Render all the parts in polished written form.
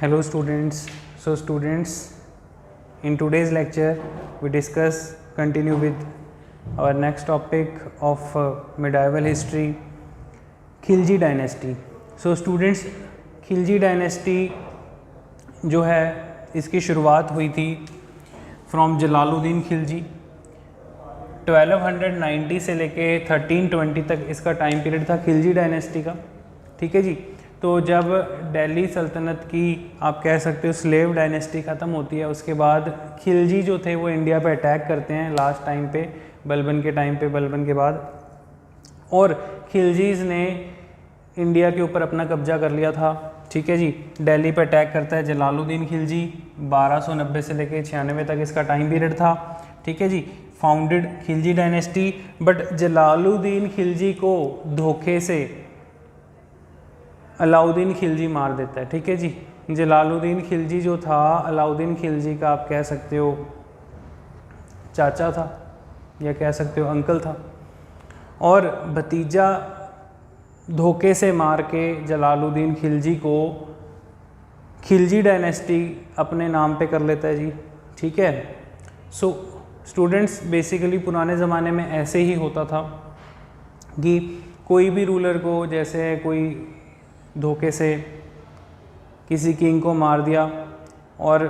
Hello students. So students, in today's lecture we continue with our next topic of medieval history, Khilji dynasty. So students, Khilji dynasty जो है इसकी शुरुआत हुई थी from Jalaluddin Khilji. 1290 से लेके 1320 तक इसका टाइम पीरियड था खिलजी डायनेस्टी का. ठीक है जी. तो जब दिल्ली सल्तनत की आप कह सकते हो स्लेव डायनेस्टी ख़त्म होती है, उसके बाद खिलजी जो थे वो इंडिया पे अटैक करते हैं लास्ट टाइम पे, बलबन के टाइम पे, बलबन के बाद. और खिलजीज़ ने इंडिया के ऊपर अपना कब्जा कर लिया था. ठीक है जी. दिल्ली पे अटैक करता है जलालुद्दीन खिलजी. 1290 से लेके 96 तक इसका टाइम पीरियड था. ठीक है जी. Founded Khilji dynasty. But Jalaluddin Khilji को धोखे से अलाउद्दीन खिलजी मार देता है. ठीक है जी. जलालुद्दीन खिलजी जो था अलाउद्दीन खिलजी का आप कह सकते हो चाचा था या कह सकते हो अंकल था, और भतीजा धोखे से मार के जलालुद्दीन खिलजी को खिलजी डायनेस्टी अपने नाम पे कर लेता है जी. ठीक है. सो स्टूडेंट्स, बेसिकली पुराने ज़माने में ऐसे ही होता था कि कोई भी रूलर को जैसे कोई धोखे से किसी किंग को मार दिया और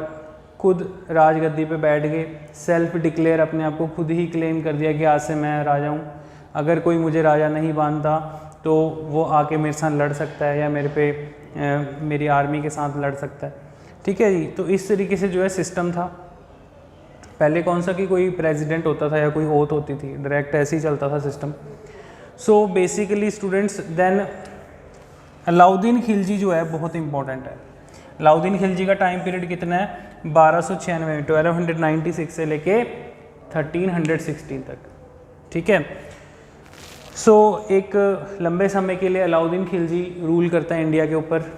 खुद राजगद्दी पे बैठ गए, सेल्फ डिक्लेयर अपने आप को खुद ही क्लेम कर दिया कि आज से मैं राजा हूँ. अगर कोई मुझे राजा नहीं मानता तो वो आके मेरे साथ लड़ सकता है या मेरी आर्मी के साथ लड़ सकता है. ठीक है जी. तो इस तरीके से जो है सिस्टम था. पहले कौन सा कि कोई प्रेसिडेंट होता था या कोई ओथ होती थी, डायरेक्ट ऐसे ही चलता था system. So basically students, then Alauddin Khilji जो है बहुत इंपॉर्टेंट है. अलाउद्दीन खिलजी का टाइम पीरियड कितना है? 1296, 1296 से लेके 1316 तक. ठीक है. सो एक लंबे समय के लिए अलाउद्दीन खिलजी रूल करता है इंडिया के ऊपर.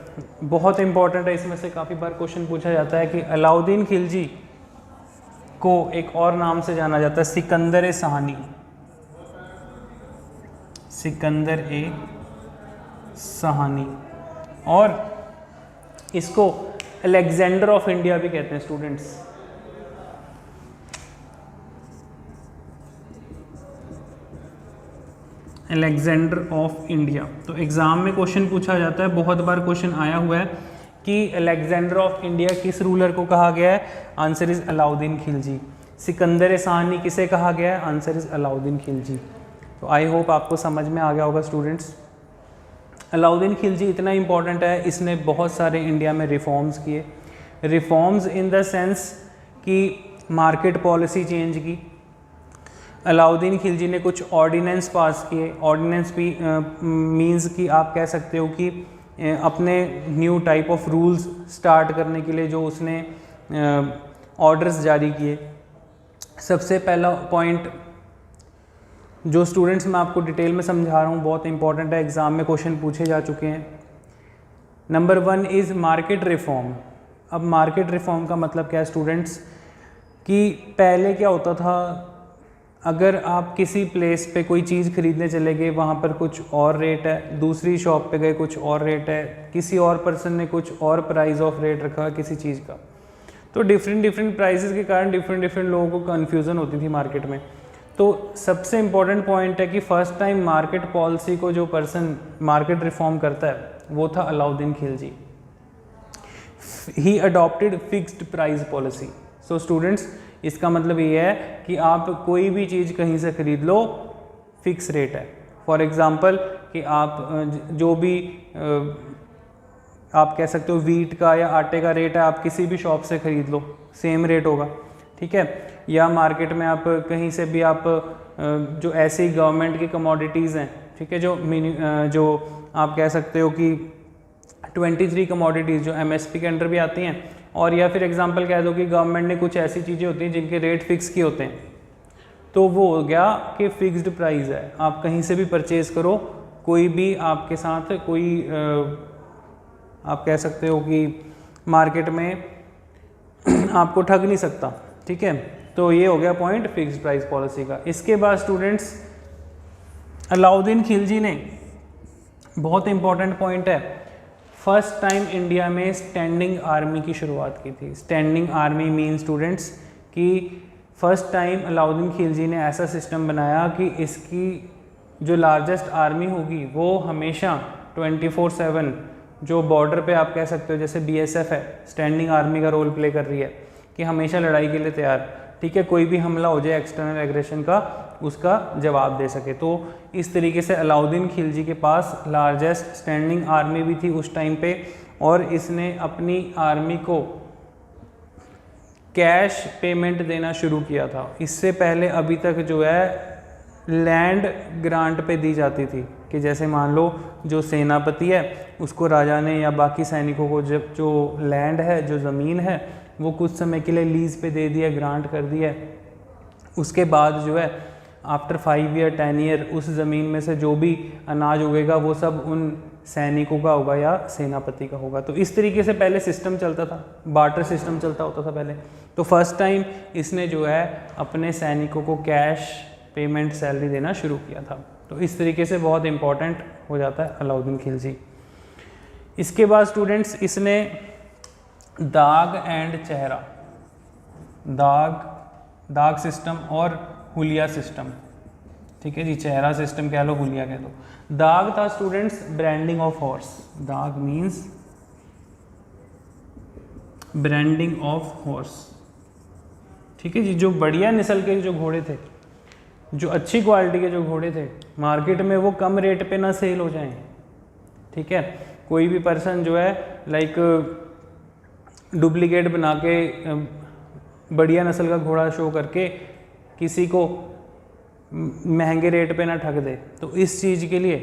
बहुत इंपॉर्टेंट है, इसमें से काफ़ी बार क्वेश्चन पूछा जाता है कि अलाउद्दीन खिलजी को एक और नाम से जाना जाता है सिकंदर सहानी. सिकंदर ए सहानी. और इसको अलेक्जेंडर ऑफ इंडिया भी कहते हैं स्टूडेंट्स. Alexander of India. तो एग्जाम में क्वेश्चन पूछा जाता है, बहुत बार क्वेश्चन आया हुआ है कि अलेक्जेंडर ऑफ इंडिया किस रूलर को कहा गया है? Answer is Alauddin Khilji. सिकंदर सहानी किसे कहा गया है? Answer is Alauddin Khilji. तो आई होप आपको समझ में आ गया होगा स्टूडेंट्स. अलाउद्दीन खिलजी इतना इम्पॉर्टेंट है, इसने बहुत सारे इंडिया में रिफॉर्म्स किए. रिफॉर्म्स इन द सेंस कि मार्केट पॉलिसी चेंज की. अलाउद्दीन खिलजी ने कुछ ऑर्डिनेंस पास किए. ऑर्डिनेंस भी मींस कि आप कह सकते हो कि अपने new type of rules start करने के लिए जो उसने ऑर्डर्स जारी किए. सबसे पहला पॉइंट जो स्टूडेंट्स मैं आपको डिटेल में समझा रहा हूँ, बहुत इंपॉर्टेंट है, एग्ज़ाम में क्वेश्चन पूछे जा चुके हैं. Number 1 is market reform. अब मार्केट रिफॉर्म का मतलब क्या है स्टूडेंट्स? कि पहले क्या होता था, अगर आप किसी प्लेस पे कोई चीज़ खरीदने चले गए, वहाँ पर कुछ और रेट है, दूसरी शॉप पे गए कुछ और रेट है, किसी और पर्सन ने कुछ और प्राइस ऑफ रेट रखा किसी चीज़ का, तो डिफरेंट प्राइसेस के कारण डिफरेंट लोगों को कन्फ्यूज़न होती थी मार्केट में. तो सबसे इम्पॉर्टेंट पॉइंट है कि फर्स्ट टाइम मार्केट पॉलिसी को जो पर्सन मार्केट रिफॉर्म करता है वो था Alauddin Khilji. He adopted fixed price policy. So students, इसका मतलब ये है कि आप कोई भी चीज़ कहीं से खरीद लो, फिक्स रेट है. फॉर एग्ज़ाम्पल कि आप जो भी आप कह सकते हो वीट का या आटे का रेट है, आप किसी भी शॉप से ख़रीद लो, सेम रेट होगा. ठीक है. या मार्केट में आप कहीं से भी आप जो ऐसी गवर्नमेंट की कमोडिटीज़ हैं, ठीक है, जो आप कह सकते हो कि 23 कमोडिटीज़ जो MSP के अंडर भी आती हैं, और या फिर एग्जांपल कह दो कि गवर्नमेंट ने कुछ ऐसी चीज़ें होती हैं जिनके रेट फिक्स किए होते हैं, तो वो हो गया कि फिक्स्ड प्राइस है. आप कहीं से भी परचेज़ करो, कोई भी आपके साथ कोई आप कह सकते हो कि मार्केट में आपको ठग नहीं सकता. ठीक है. तो ये हो गया पॉइंट फिक्स्ड प्राइस पॉलिसी का. इसके बाद स्टूडेंट्स, अलाउद्दीन खिलजी ने, बहुत इंपॉर्टेंट पॉइंट है, फर्स्ट टाइम इंडिया में स्टैंडिंग आर्मी की शुरुआत की थी। स्टैंडिंग आर्मी मीन स्टूडेंट्स कि फर्स्ट टाइम अलाउद्दीन खिलजी ने ऐसा सिस्टम बनाया कि इसकी जो लार्जेस्ट आर्मी होगी वो हमेशा 24/7 जो बॉर्डर पे आप कह सकते हो जैसे BSF है, स्टैंडिंग आर्मी का रोल प्ले कर रही है कि हमेशा लड़ाई के लिए तैयार, ठीक है, कोई भी हमला हो जाए एक्सटर्नल एग्रेशन का उसका जवाब दे सके। तो इस तरीके से अलाउद्दीन खिलजी के पास लार्जेस्ट स्टैंडिंग आर्मी भी थी उस टाइम पे, और इसने अपनी आर्मी को कैश पेमेंट देना शुरू किया था। इससे पहले अभी तक जो है लैंड ग्रांट पे दी जाती थी कि जैसे मान लो जो सेनापति है उसको राजा ने या बाकी सैनिकों को जब जो लैंड है, जो ज़मीन है, वो कुछ समय के लिए लीज़ पे दे दिया, ग्रांट कर दिया। उसके बाद जो है आफ्टर 5 ईयर 10 ईयर उस ज़मीन में से जो भी अनाज उगेगा वो सब उन सैनिकों का होगा या सेनापति का होगा। तो इस तरीके से पहले सिस्टम चलता था, बार्टर सिस्टम चलता होता था पहले। तो फर्स्ट टाइम इसने जो है अपने सैनिकों को कैश पेमेंट सैलरी देना शुरू किया था। तो इस तरीके से बहुत इंपॉर्टेंट हो जाता है अलाउद्दीन खिलजी। इसके बाद स्टूडेंट्स इसने दाग एंड चेहरा, दाग सिस्टम और हुलिया सिस्टम, ठीक है जी, चेहरा सिस्टम कह लो, हुलिया कह दो। दाग था स्टूडेंट्स ब्रांडिंग ऑफ हॉर्स, दाग मीन्स ब्रांडिंग ऑफ हॉर्स, ठीक है जी। जो बढ़िया नस्ल के जो घोड़े थे, जो अच्छी क्वालिटी के जो घोड़े थे, मार्केट में वो कम रेट पे ना सेल हो जाएं, ठीक है। कोई भी पर्सन जो है लाइक डुप्लीकेट बना के बढ़िया नस्ल का घोड़ा शो करके किसी को महंगे रेट पे ना ठग दे। तो इस चीज़ के लिए,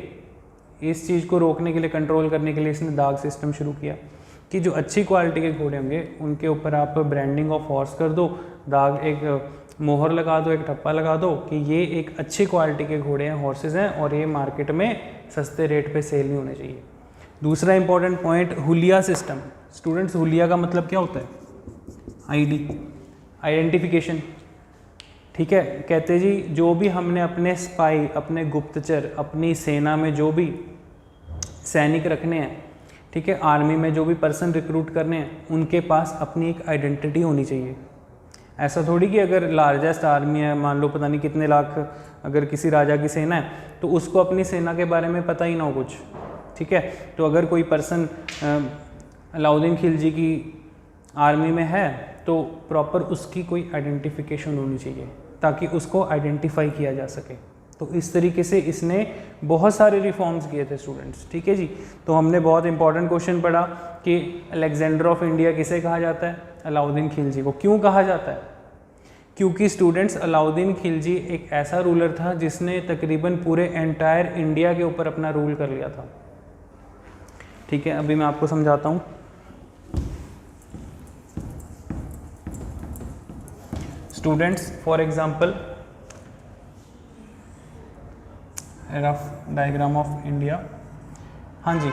इस चीज़ को रोकने के लिए, कंट्रोल करने के लिए इसने दाग सिस्टम शुरू किया कि जो अच्छी क्वालिटी के घोड़े होंगे उनके ऊपर आप ब्रांडिंग ऑफ हॉर्स कर दो, दाग एक मोहर लगा दो, एक ठप्पा लगा दो कि ये एक अच्छी क्वालिटी के घोड़े हैं, हॉर्सेस हैं, और ये मार्केट में सस्ते रेट पे सेल नहीं होने चाहिए। दूसरा इंपॉर्टेंट पॉइंट हुलिया सिस्टम। स्टूडेंट्स हुलिया का मतलब क्या होता है? आईडी, आइडेंटिफिकेशन, ठीक है। कहते जी जो भी हमने अपने स्पाई, अपने गुप्तचर, अपनी सेना में जो भी सैनिक रखने हैं, ठीक है, आर्मी में जो भी पर्सन रिक्रूट करने हैं, उनके पास अपनी एक आइडेंटिटी होनी चाहिए। ऐसा थोड़ी कि अगर लार्जेस्ट आर्मी है, मान लो पता नहीं कितने लाख अगर किसी राजा की सेना है, तो उसको अपनी सेना के बारे में पता ही ना हो कुछ, ठीक है। तो अगर कोई पर्सन अलाउद्दीन खिलजी की आर्मी में है तो प्रॉपर उसकी कोई आइडेंटिफिकेशन होनी चाहिए ताकि उसको आइडेंटिफाई किया जा सके। तो इस तरीके से इसने बहुत सारे रिफॉर्म्स किए थे स्टूडेंट्स, ठीक है जी। तो हमने बहुत इंपॉर्टेंट क्वेश्चन पढ़ा कि अलेक्जेंडर ऑफ इंडिया किसे कहा जाता है? अलाउद्दीन खिलजी को। क्यों कहा जाता है? क्योंकि स्टूडेंट्स अलाउद्दीन खिलजी एक ऐसा रूलर था जिसने तकरीबन पूरे एंटायर इंडिया के ऊपर अपना रूल कर लिया था, ठीक है। अभी मैं आपको समझाता हूँ। Students for example rough diagram of India, हाँ जी,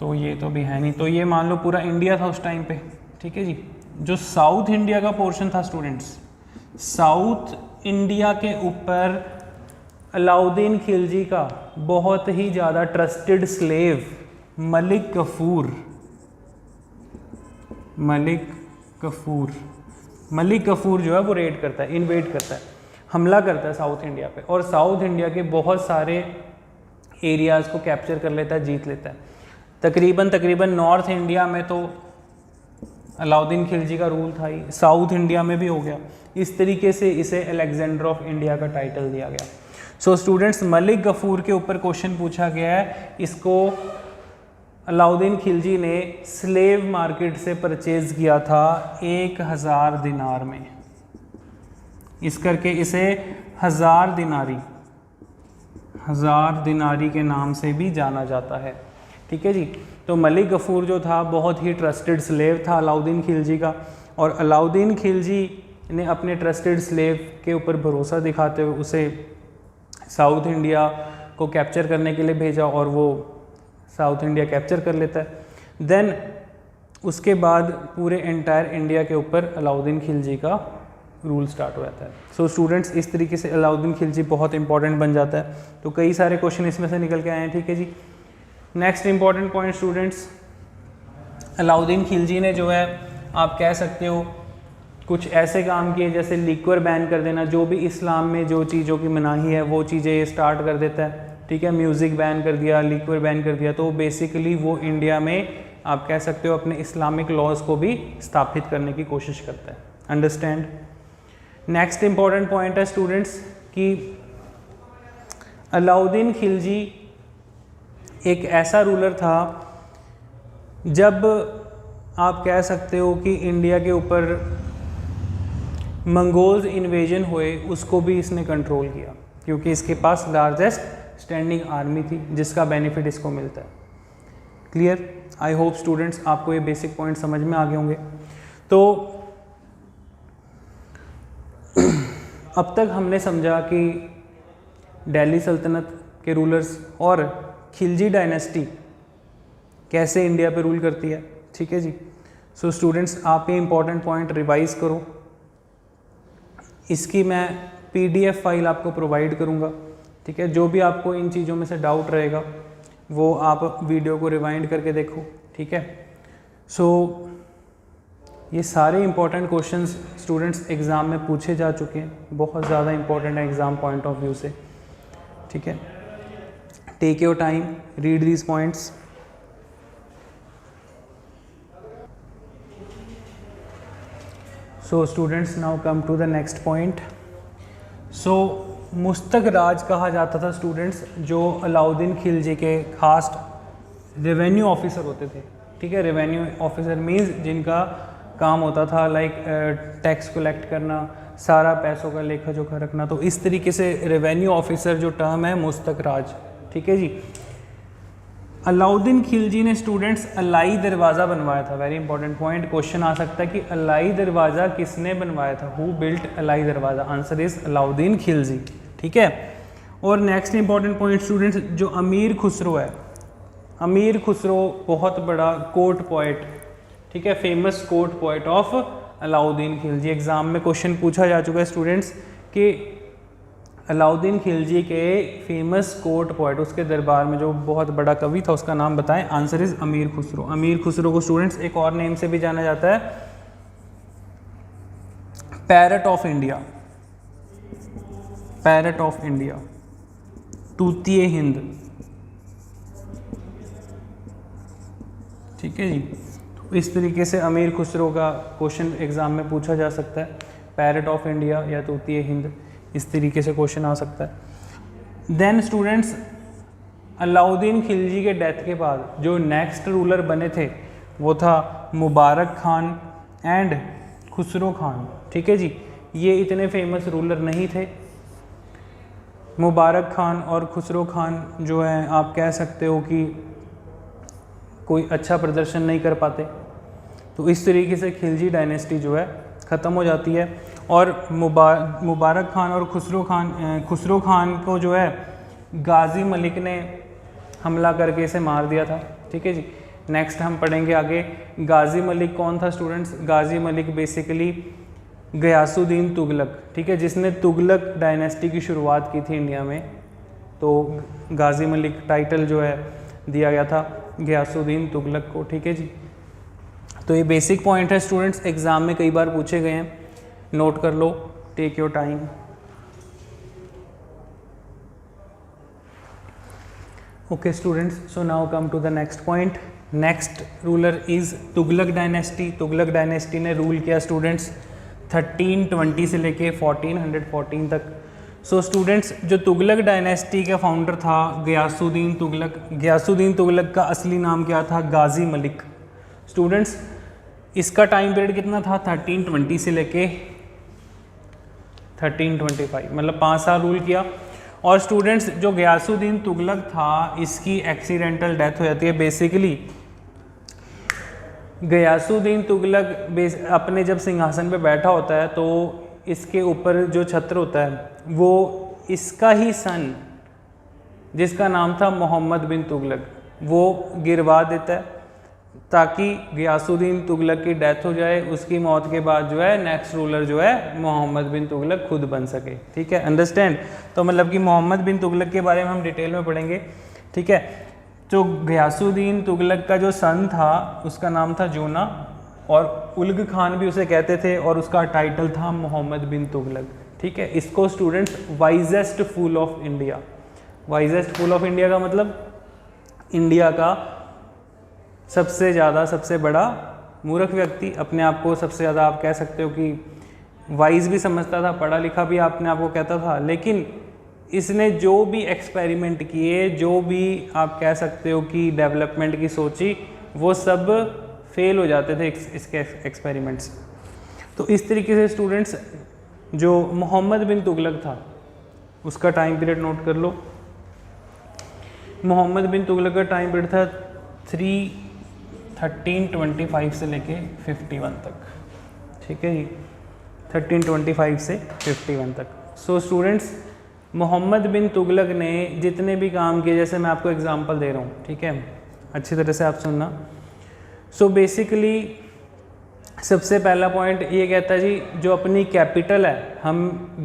तो ये तो भी है नहीं, तो ये मान लो पूरा इंडिया था उस टाइम पे, ठीक है जी। जो साउथ इंडिया का पोर्शन था स्टूडेंट्स, साउथ इंडिया के ऊपर अलाउद्दीन खिलजी का बहुत ही ज़्यादा ट्रस्टेड स्लेव मलिक कफूर जो है वो रेड करता है, इन्वेड करता है, हमला करता है साउथ इंडिया पे, और साउथ इंडिया के बहुत सारे एरियाज़ को कैप्चर कर लेता है, जीत लेता है। तकरीबन नॉर्थ इंडिया में तो अलाउद्दीन खिलजी का रूल था ही, साउथ इंडिया में भी हो गया। इस तरीके से इसे अलेक्जेंडर ऑफ इंडिया का टाइटल दिया गया। सो स्टूडेंट्स मलिक गफूर के ऊपर क्वेश्चन पूछा गया है, इसको अलाउद्दीन खिलजी ने स्लेव मार्केट से परचेज किया था 1000 दिनार में, इस करके इसे 1000 दिनारी के नाम से भी जाना जाता है, ठीक है जी। तो मलिक गफूर जो था बहुत ही ट्रस्टेड स्लेव था अलाउद्दीन खिलजी का, और अलाउद्दीन खिलजी ने अपने ट्रस्टेड स्लेव के ऊपर भरोसा दिखाते हुए उसे साउथ इंडिया को कैप्चर करने के लिए भेजा, और वो साउथ इंडिया कैप्चर कर लेता है। देन उसके बाद पूरे एंटायर इंडिया के ऊपर अलाउद्दीन खिलजी का रूल स्टार्ट हो जाता है। सो स्टूडेंट्स इस तरीके से अलाउद्दीन खिलजी बहुत इंपॉर्टेंट बन जाता है। तो कई सारे क्वेश्चन इसमें से निकल के आए हैं, ठीक है जी। Next important point students, Alauddin Khilji ने जो है आप कह सकते हो कुछ ऐसे काम किए जैसे लिक्वर बैन कर देना, जो भी इस्लाम में जो चीज़ों की मनाही है वो चीज़ें ये स्टार्ट कर देता है, ठीक है। म्यूज़िक बैन कर दिया, लिक्वर बैन कर दिया, तो बेसिकली वो इंडिया में आप कह सकते हो अपने इस्लामिक लॉज को भी स्थापित करने की कोशिश करता है। अंडरस्टैंड। नेक्स्ट इंपॉर्टेंट पॉइंट है स्टूडेंट्स कि अलाउद्दीन खिलजी एक ऐसा रूलर था जब आप कह सकते हो कि इंडिया के ऊपर मंगोल्स इन्वेजन हुए उसको भी इसने कंट्रोल किया, क्योंकि इसके पास लार्जेस्ट स्टैंडिंग आर्मी थी जिसका बेनिफिट इसको मिलता है। क्लियर? आई होप स्टूडेंट्स आपको ये बेसिक पॉइंट समझ में आ गए होंगे। तो अब तक हमने समझा कि दिल्ली सल्तनत के रूलर्स और खिलजी डायनेस्टी कैसे इंडिया पे रूल करती है, ठीक है जी। सो स्टूडेंट्स आप ये इंपॉर्टेंट पॉइंट रिवाइज करो, इसकी मैं PDF फाइल आपको प्रोवाइड करूँगा, ठीक है। जो भी आपको इन चीज़ों में से डाउट रहेगा वो आप वीडियो को रिवाइंड करके देखो, ठीक है। सो ये सारे इंपॉर्टेंट क्वेश्चंस स्टूडेंट्स एग्ज़ाम में पूछे जा चुके हैं, बहुत ज़्यादा इंपॉर्टेंट है एग्ज़ाम पॉइंट ऑफ व्यू से, ठीक है। Take your time, read these points. So students now come to the next point. So मुस्तक राज कहा जाता था स्टूडेंट्स जो अलाउद्दीन खिलजी के खास रेवेन्यू ऑफिसर होते थे, ठीक है। रेवेन्यू ऑफिसर मीन्स जिनका काम होता था लाइक टैक्स कलेक्ट करना, सारा पैसों का लेखा जोखा रखना, तो इस तरीके से रेवेन्यू ऑफिसर जो टर्म है मुस्तक राज, ठीक है जी। अलाउद्दीन खिलजी ने स्टूडेंट्स अलाई दरवाज़ा बनवाया था। वेरी इंपॉर्टेंट पॉइंट, क्वेश्चन आ सकता है कि अलाई दरवाज़ा किसने बनवाया था, हु बिल्ट अलाई दरवाज़ा? आंसर इज अलाउद्दीन खिलजी, ठीक है। और नेक्स्ट इंपॉर्टेंट पॉइंट स्टूडेंट्स, जो अमीर खुसरो है, अमीर खुसरो बहुत बड़ा कोर्ट पोएट, ठीक है, famous court poet of Alauddin Khilji. Exam में क्वेश्चन पूछा जा चुका है स्टूडेंट्स कि अलाउद्दीन खिलजी के फेमस कोर्ट पोएट, उसके दरबार में जो बहुत बड़ा कवि था उसका नाम बताएं। आंसर इज अमीर खुसरो। अमीर खुसरो को स्टूडेंट्स एक और नेम से भी जाना जाता है, parrot of India, parrot of India, तूतिए हिंद, ठीक है जी। तो इस तरीके से अमीर खुसरो का क्वेश्चन एग्जाम में पूछा जा सकता है, पैरट ऑफ इंडिया या तूतिए हिंद, इस तरीके से क्वेश्चन आ सकता है। देन स्टूडेंट्स अलाउद्दीन खिलजी के डेथ के बाद जो नेक्स्ट रूलर बने थे वो था मुबारक खान एंड खुसरो खान, ठीक है जी। ये इतने फेमस रूलर नहीं थे। मुबारक खान और खुसरो खान जो हैं आप कह सकते हो कि कोई अच्छा प्रदर्शन नहीं कर पाते, तो इस तरीके से खिलजी डायनेस्टी जो है ख़त्म हो जाती है। और मुबारक खान और खुसरो खान को जो है गाजी मलिक ने हमला करके इसे मार दिया था, ठीक है जी। नेक्स्ट हम पढ़ेंगे आगे गाजी मलिक कौन था स्टूडेंट्स। गाजी मलिक बेसिकली गयासुद्दीन तुगलक, ठीक है, जिसने तुगलक डायनेस्टी की शुरुआत की थी इंडिया में, तो गाजी मलिक टाइटल जो है दिया गया था गयासुद्दीन तुगलक को, ठीक है जी। तो ये बेसिक पॉइंट है स्टूडेंट्स, एग्ज़ाम में कई बार पूछे गए हैं, नोट कर लो, take your time. Okay students, so now come to the next point. Next ruler is Tughlaq dynasty. Tughlaq dynasty ने रूल किया स्टूडेंट्स 1320 से लेके 1414 तक। सो स्टूडेंट्स जो तुगलक डायनेस्टी का फाउंडर था गयासुद्दीन तुगलक, गयासुद्दीन तुगलक का असली नाम क्या था? गाजी मलिक। स्टूडेंट्स इसका टाइम पीरियड कितना था? 1320 से लेके 1325, मतलब 5 साल रूल किया। और स्टूडेंट्स जो गयासुद्दीन तुगलक था इसकी एक्सीडेंटल डेथ हो जाती है। बेसिकली गयासुद्दीन तुगलक अपने जब सिंहासन पे बैठा होता है तो इसके ऊपर जो छत्र होता है वो इसका ही सन जिसका नाम था मोहम्मद बिन तुगलक वो गिरवा देता है ताकि गयासुद्दीन तुगलक की डेथ हो जाए। उसकी मौत के बाद जो है नेक्स्ट रूलर जो है मोहम्मद बिन तुगलक खुद बन सके, ठीक है, अंडरस्टैंड। तो मतलब कि मोहम्मद बिन तुगलक के बारे में हम डिटेल में पढ़ेंगे, ठीक है। जो गयासुद्दीन तुगलक का जो सन था उसका नाम था जूना, और उल्ग खान भी उसे कहते थे, और उसका टाइटल था मोहम्मद बिन तुगलक। ठीक है, इसको students wisest fool of India, wisest fool of India का मतलब इंडिया का सबसे बड़ा मूर्ख व्यक्ति, अपने आप को सबसे ज़्यादा आप कह सकते हो कि वाइज भी समझता था, पढ़ा लिखा भी अपने आप को कहता था, लेकिन इसने जो भी एक्सपेरिमेंट किए, जो भी आप कह सकते हो कि डेवलपमेंट की सोची, वो सब फेल हो जाते थे इसके एक्सपेरिमेंट्स। तो इस तरीके से स्टूडेंट्स जो मोहम्मद बिन तुगलक था उसका टाइम पीरियड नोट कर लो। मोहम्मद बिन तुगलक का टाइम पीरियड था 1325 से लेके 51 तक। ठीक है जी, 1325 से 51 तक। सो स्टूडेंट्स मोहम्मद बिन तुगलक ने जितने भी काम किए, जैसे मैं आपको एग्जांपल दे रहा हूँ, ठीक है, अच्छी तरह से आप सुनना। सो बेसिकली सबसे पहला पॉइंट ये कहता है जी, जो अपनी कैपिटल है, हम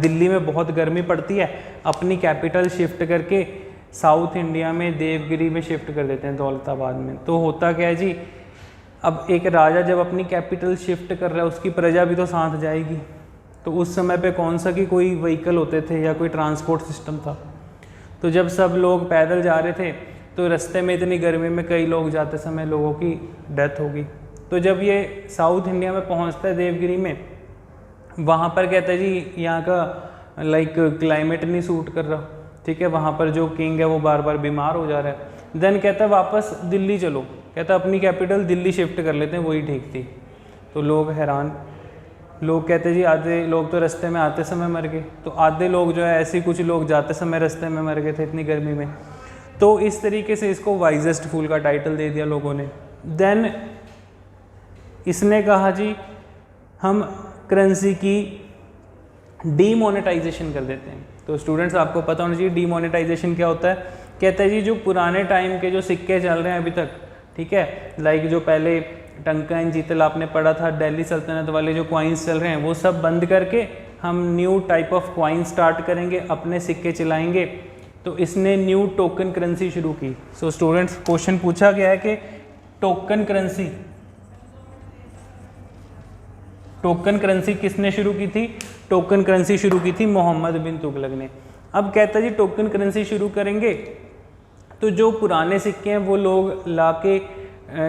दिल्ली में बहुत गर्मी पड़ती है, अपनी कैपिटल शिफ्ट करके साउथ इंडिया में देवगिरी में शिफ्ट कर देते हैं, दौलताबाद में। तो होता क्या है जी, अब एक राजा जब अपनी कैपिटल शिफ्ट कर रहा है, उसकी प्रजा भी तो साथ जाएगी। तो उस समय पे कौन सा कि कोई व्हीकल होते थे या कोई ट्रांसपोर्ट सिस्टम था। तो जब सब लोग पैदल जा रहे थे तो रास्ते में इतनी गर्मी में कई लोग जाते समय लोगों की डेथ होगी। तो जब ये साउथ इंडिया में पहुंचता है देवगिरी में, वहाँ पर कहता है जी यहाँ का लाइक क्लाइमेट नहीं सूट कर रहा, ठीक है, वहाँ पर जो किंग है वो बार बार बीमार हो जा रहा है। देन कहता है वापस दिल्ली चलो, कहता है अपनी कैपिटल दिल्ली शिफ्ट कर लेते हैं, वही ठीक थी। तो लोग हैरान, लोग कहते जी आधे लोग तो रास्ते में आते समय मर गए, तो आधे लोग जो है ऐसे कुछ लोग जाते समय रास्ते में मर गए थे इतनी गर्मी में। तो इस तरीके से इसको वाइजेस्ट फूल का टाइटल दे दिया लोगों ने। देन इसने कहा जी हम करेंसी की डीमोनेटाइजेशन कर देते हैं। तो स्टूडेंट्स आपको पता होना चाहिए डीमोनेटाइजेशन क्या होता है। कहता है जी जो पुराने टाइम के जो सिक्के चल रहे हैं अभी तक, ठीक है, लाइक जो पहले टंका एंड जीतल आपने पढ़ा था, दिल्ली सल्तनत वाले जो क्वाइंस चल रहे हैं वो सब बंद करके हम new type of coin start करेंगे, अपने सिक्के चलाएंगे। तो इसने न्यू टोकन करेंसी शुरू की। सो स्टूडेंट्स क्वेश्चन पूछा गया है कि टोकन करेंसी किसने शुरू की थी? टोकन करेंसी शुरू की थी मोहम्मद बिन तुगलक ने। अब कहता जी टोकन करेंसी शुरू करेंगे तो जो पुराने सिक्के हैं वो लोग लाके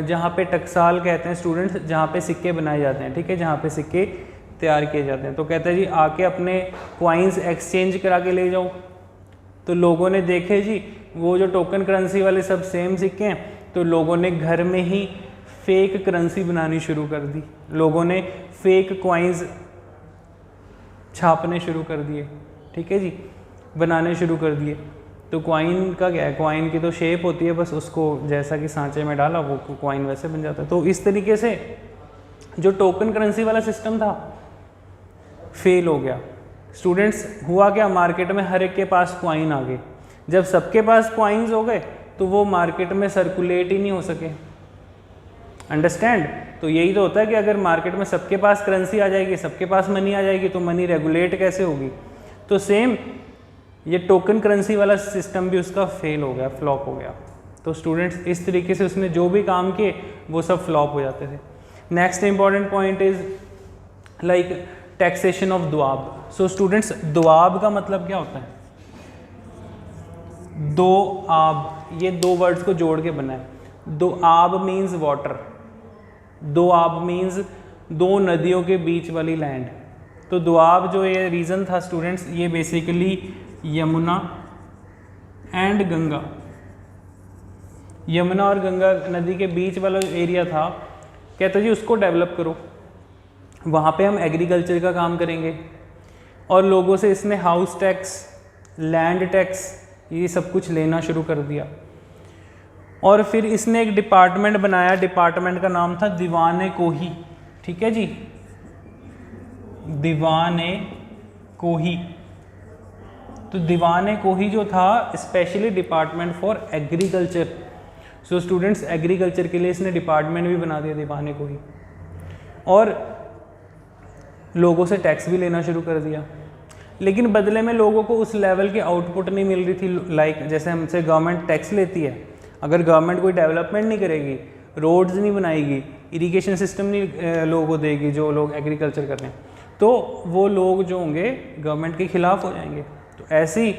जहाँ पे टकसाल कहते हैं स्टूडेंट्स, जहाँ पे सिक्के बनाए जाते हैं, ठीक है, जहाँ पे सिक्के तैयार किए जाते हैं, तो कहता है जी आके अपने क्वाइंस एक्सचेंज करा के ले जाओ। तो लोगों ने देखे जी वो जो टोकन करेंसी वाले सब सेम सिक्के हैं, तो लोगों ने घर में ही फेक करेंसी बनानी शुरू कर दी। लोगों ने फेक क्वाइंस छापने शुरू कर दिए, ठीक है जी, बनाने शुरू कर दिए। तो क्वाइन का क्या है, क्वाइन की तो शेप होती है, बस उसको जैसा कि सांचे में डाला वो क्वाइन वैसे बन जाता है। तो इस तरीके से जो टोकन करेंसी वाला सिस्टम था फेल हो गया। स्टूडेंट्स हुआ क्या, मार्केट में हर एक के पास क्वाइन आ गए। जब सबके पास क्वाइंस हो गए तो वो मार्केट में सर्कुलेट ही नहीं हो सके। अंडरस्टैंड? तो यही तो होता है कि अगर मार्केट में सबके पास करेंसी आ जाएगी, सबके पास मनी आ जाएगी, तो मनी रेगुलेट कैसे होगी? तो सेम ये टोकन करेंसी वाला सिस्टम भी उसका फेल हो गया, फ्लॉप हो गया। तो स्टूडेंट्स इस तरीके से उसने जो भी काम किए वो सब फ्लॉप हो जाते थे। Next important point is like taxation of Doab. So students Doab का मतलब क्या होता है? दो आब, ये दो वर्ड्स को जोड़ के बना है। दो आब मीन्स वाटर, दो आब मीन्स दो नदियों के बीच वाली लैंड। तो दुआब जो ये रीज़न था स्टूडेंट्स, ये बेसिकली यमुना एंड गंगा, यमुना और गंगा नदी के बीच वाला जो एरिया था, कहते जी उसको डेवलप करो, वहाँ पे हम एग्रीकल्चर का काम करेंगे। और लोगों से इसने हाउस टैक्स, लैंड टैक्स, ये सब कुछ लेना शुरू कर दिया। और फिर इसने एक डिपार्टमेंट बनाया, डिपार्टमेंट का नाम था दीवाने कोही, ठीक है जी, दीवाने कोही। तो दीवाने कोही जो था specially department for agriculture. So students agriculture के लिए इसने डिपार्टमेंट भी बना दिया दीवाने कोही, और लोगों से टैक्स भी लेना शुरू कर दिया। लेकिन बदले में लोगों को उस लेवल की आउटपुट नहीं मिल रही थी। लाइक जैसे हमसे गवर्नमेंट टैक्स लेती है, अगर गवर्नमेंट कोई डेवलपमेंट नहीं करेगी, रोड्स नहीं बनाएगी, इरिगेशन सिस्टम नहीं लोगों को देगी, जो लोग एग्रीकल्चर कर रहे हैं, तो वो लोग जो होंगे गवर्नमेंट के खिलाफ हो जाएंगे। तो ऐसे ही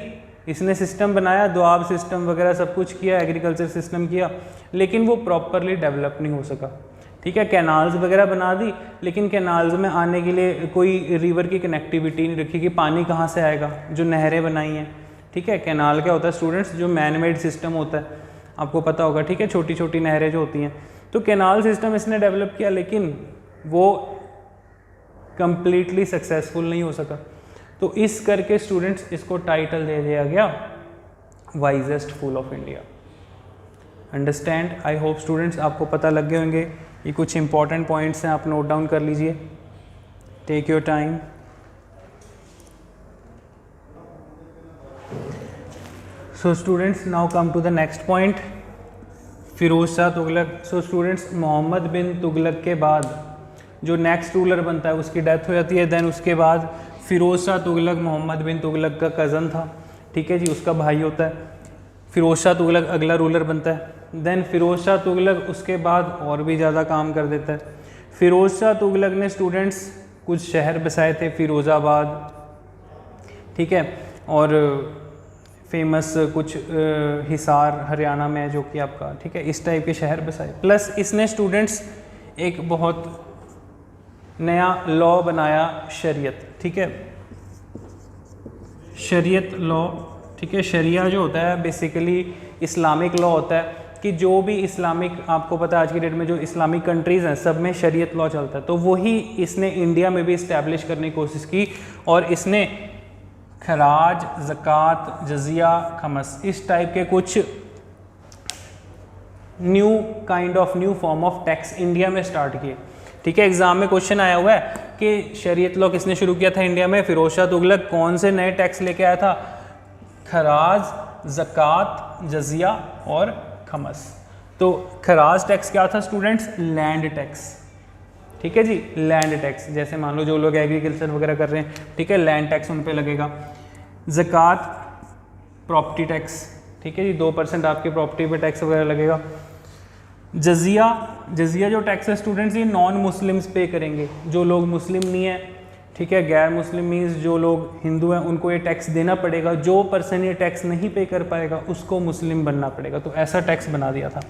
इसने सिस्टम बनाया, दोआब सिस्टम वगैरह सब कुछ किया, एग्रीकल्चर सिस्टम किया, लेकिन वो प्रॉपरली डेवलप नहीं हो सका। ठीक है, कैनाल्स वगैरह बना दी, लेकिन कैनाल्स में आने के लिए कोई रिवर की कनेक्टिविटी नहीं रखी कि पानी कहाँ से आएगा, जो नहरें बनाई हैं। ठीक है, कैनाल क्या होता है स्टूडेंट्स, जो मैन मेड सिस्टम होता है, आपको पता होगा। ठीक है, छोटी छोटी नहरें जो होती हैं, तो कैनाल सिस्टम इसने डेवलप किया, लेकिन वो कंप्लीटली सक्सेसफुल नहीं हो सका। तो इस करके स्टूडेंट्स इसको टाइटल दे दिया गया wisest fool of India. Understand? I hope students आपको पता लग गए होंगे। ये कुछ इंपॉर्टेंट पॉइंट्स हैं, आप नोट डाउन कर लीजिए, take your time. So students now come to the next point, Firoz Shah Tughlaq. So students Mohammad bin Tughlaq के बाद जो नेक्स्ट रूलर बनता है उसकी डेथ हो जाती है। देन उसके बाद फिरोज शाह तुगलक मोहम्मद बिन तुगलक का कज़न था। ठीक है जी, उसका भाई होता है। फिरोज शाह तुगलक अगला रूलर बनता है। देन फिरोज शाह तुगलक उसके बाद और भी ज़्यादा काम कर देता है। फिरोज शाह तुगलक ने स्टूडेंट्स कुछ शहर बसाए थे, फिरोज़ाबाद, ठीक है, और फेमस कुछ हिसार हरियाणा में जो कि आपका, ठीक है, इस टाइप के शहर बसाए। प्लस इसने स्टूडेंट्स एक बहुत नया लॉ बनाया, शरीयत। ठीक है, शरीयत लॉ। ठीक है, शरिया जो होता है बेसिकली इस्लामिक लॉ होता है कि जो भी इस्लामिक, आपको पता है आज की डेट में जो इस्लामिक कंट्रीज़ हैं सब में शरीयत लॉ चलता है। तो वही इसने इंडिया में भी इस्टेब्लिश करने की कोशिश की, और इसने खराज, ज़कात, जजिया, खमस, इस टाइप के कुछ new form of tax India में स्टार्ट किए। ठीक है, एग्जाम में क्वेश्चन आया हुआ है कि शरीयत लॉ किसने शुरू किया था इंडिया में? फिरोज शाह तुगलक। कौन से नए टैक्स लेके आया था? खराज, ज़कात, जजिया और खमस। तो खराज टैक्स क्या था स्टूडेंट्स? Land tax. ठीक है जी, लैंड टैक्स, जैसे मान लो जो लोग एग्रीकल्चर वगैरह कर रहे हैं, ठीक है, लैंड टैक्स उन पे लगेगा। ज़कात प्रॉपर्टी टैक्स, ठीक है जी, 2% आपकी प्रॉपर्टी पे टैक्स वगैरह लगेगा। जजिया, जजिया जो टैक्स है स्टूडेंट्स ये नॉन मुस्लिम्स पे करेंगे, जो लोग मुस्लिम नहीं है, ठीक है, गैर मुस्लिम मीन्स जो लोग हिंदू हैं उनको ये टैक्स देना पड़ेगा। जो पर्सन ये टैक्स नहीं पे कर पाएगा उसको मुस्लिम बनना पड़ेगा। तो ऐसा टैक्स बना दिया था।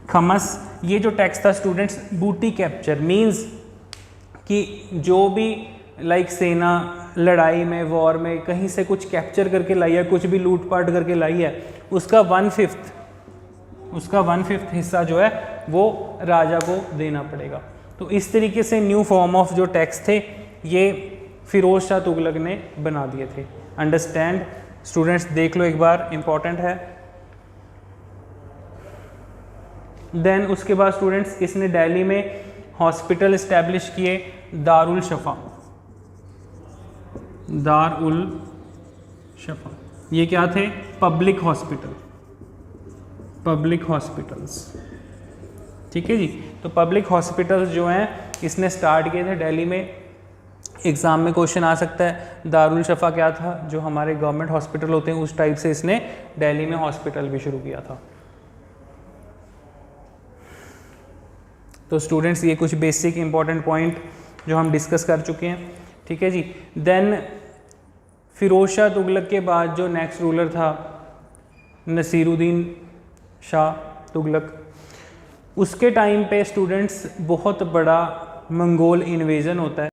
खमस, ये जो टैक्स था स्टूडेंट्स बूटी कैप्चर, मीन्स कि जो भी लाइक सेना लड़ाई में, वॉर में कहीं से कुछ कैप्चर करके लाई है, कुछ भी लूटपाट करके लाई है, उसका 1/5 हिस्सा जो है वो राजा को देना पड़ेगा। तो इस तरीके से न्यू फॉर्म ऑफ जो टैक्स थे ये फिरोज शाह तुगलक ने बना दिए थे। Understand students? देख लो एक बार, इंपॉर्टेंट है। देन उसके बाद स्टूडेंट्स इसने दिल्ली में हॉस्पिटल इस्टेब्लिश किए, दारुल शफा। दारुल शफा ये क्या थे? Public hospital, public hospitals. ठीक है जी, तो पब्लिक हॉस्पिटल्स जो हैं इसने स्टार्ट किए थे दिल्ली में। एग्ज़ाम में क्वेश्चन आ सकता है दारुल शफा क्या था? जो हमारे गवर्नमेंट हॉस्पिटल होते हैं उस टाइप से इसने दिल्ली में हॉस्पिटल भी शुरू किया था। तो स्टूडेंट्स ये कुछ बेसिक इंपॉर्टेंट पॉइंट जो हम डिस्कस कर चुके हैं। ठीक है जी, देन फिरोज शाह तुगलक के बाद जो नेक्स्ट रूलर था नसीरुद्दीन शाह तुगलक, उसके टाइम पे स्टूडेंट्स बहुत बड़ा मंगोल इन्वेजन होता है।